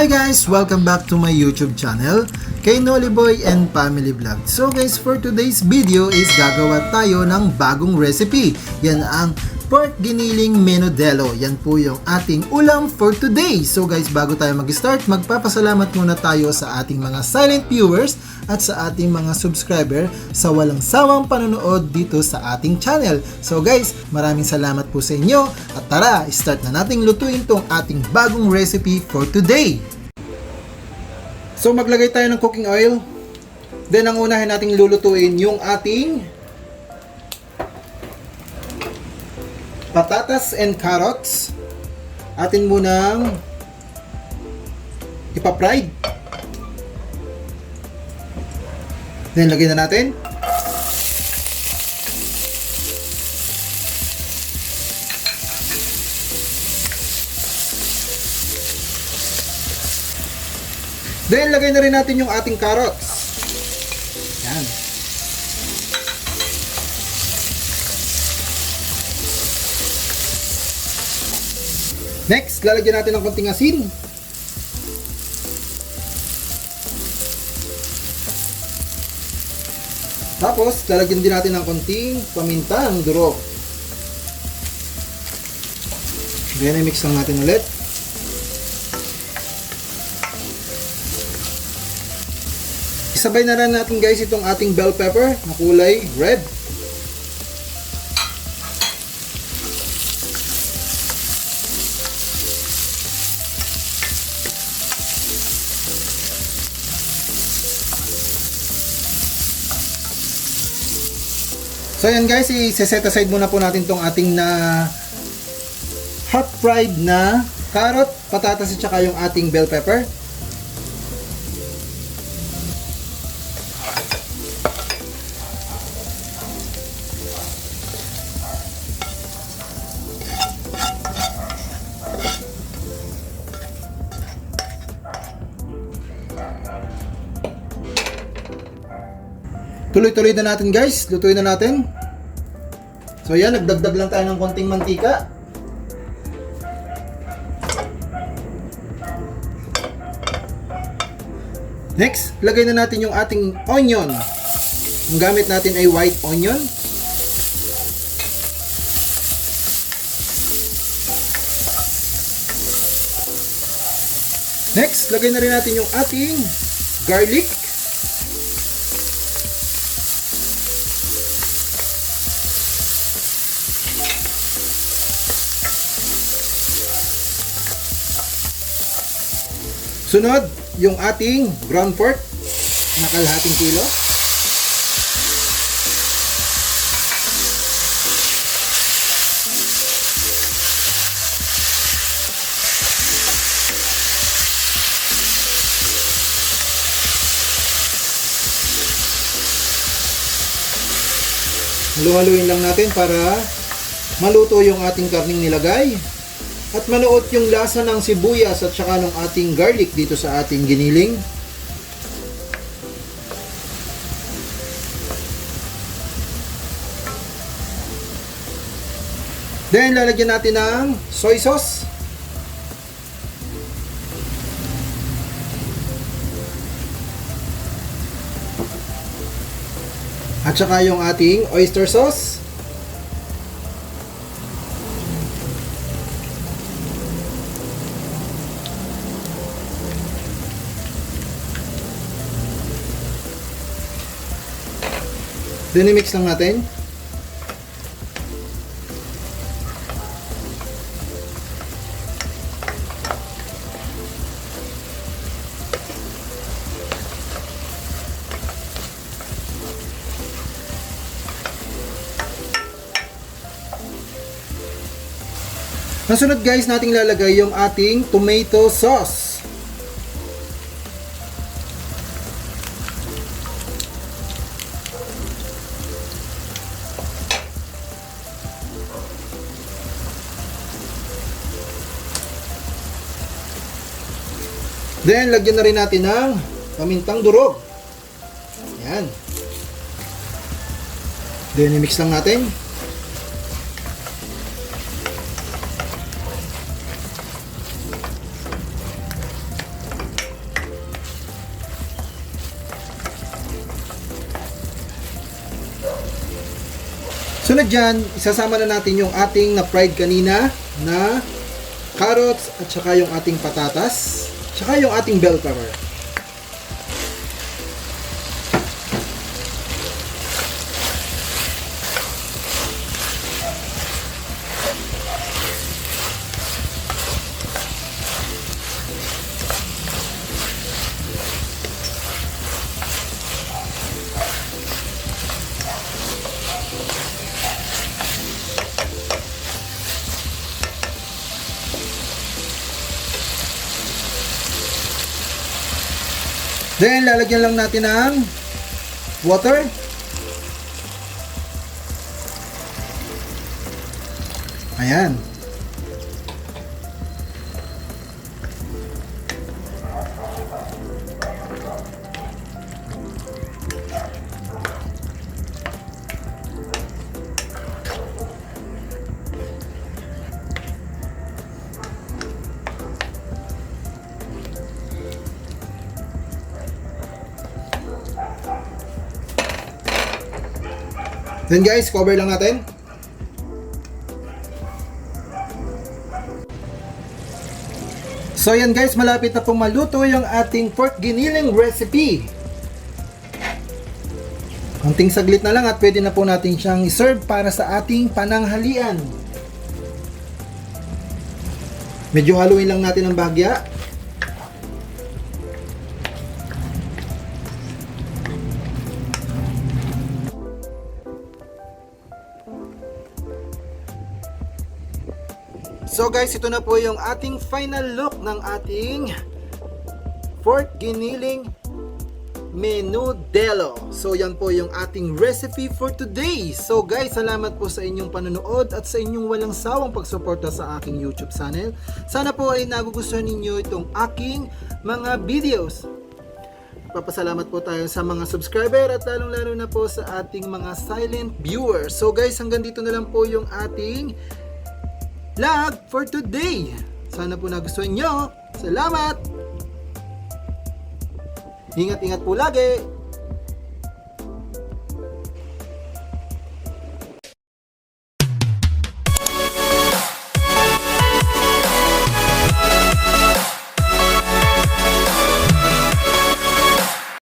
Hi guys! Welcome back to my YouTube channel, kay Noliboy and Family Vlog. So guys, for today's video is gagawa tayo ng bagong recipe. Yan ang pork giniling menudelo. Yan po yung ating ulam for today. So guys, bago tayo mag-start, magpapasalamat muna tayo sa ating mga silent viewers at sa ating mga subscriber sa walang sawang panonood dito sa ating channel. So guys, maraming salamat po sa inyo at tara, start na nating lutuin tong ating bagong recipe for today. So maglagay tayo ng cooking oil. Then ang unahin nating lulutuin yung ating patatas and carrots. Atin munang ipa-fried. Then lagyan na natin. Then lagay na rin natin yung ating carrots. Yan. Next, lalagyan natin ng konting asin. Tapos, lalagyan din natin ng konting pamintang durog. Then, i-mix lang natin ulit. Isabay na rin natin guys itong ating bell pepper na kulay red. So yan guys, i-set aside muna po natin tong ating na hot fried na carrot, patatas at saka yung ating bell pepper. Tuloy-tuloy na natin guys, lutuin na natin. So yan, nagdagdag lang tayo ng konting mantika. Next, lagay na natin yung ating onion. Ang gamit natin ay white onion. Next, lagay na rin natin yung ating garlic. Sunod, yung ating ground pork na kalahating kilo. Halu-haluin lang natin para maluto yung ating karning nilagay. At manuot yung lasa ng sibuyas at saka ng ating garlic dito sa ating giniling. Then lalagyan natin ng soy sauce. At saka yung ating oyster sauce. Then i-mix lang natin. Nasunod guys, nating lalagay yung ating tomato sauce. Then, lagyan na rin natin ng pamintang durog. Yan. Then, i-mix lang natin. Sunod dyan, isasama na natin yung ating na-fried kanina na carrots at saka yung ating patatas, saka yung ating bell pepper. Then, lalagyan lang natin ng water. Ayan. Then guys, cover lang natin. So yan guys, malapit na pong maluto yung ating pork giniling recipe. Konting saglit na lang at pwede na po natin siyang iserve para sa ating pananghalian. Medyo haluin lang natin ang bahagya. So guys, ito na po yung ating final look ng ating pork giniling menudelo. So yan po yung ating recipe for today. So guys, salamat po sa inyong panonood at sa inyong walang sawang pagsuporta sa aking YouTube channel. Sana po ay nagugustuhan ninyo itong aking mga videos. Papasalamat po tayo sa mga subscriber at lalong-lalo na po sa ating mga silent viewers. So guys, hanggang dito na lang po yung ating vlog for today. Sana po nagustuhan nyo. Salamat! Ingat-ingat po lagi!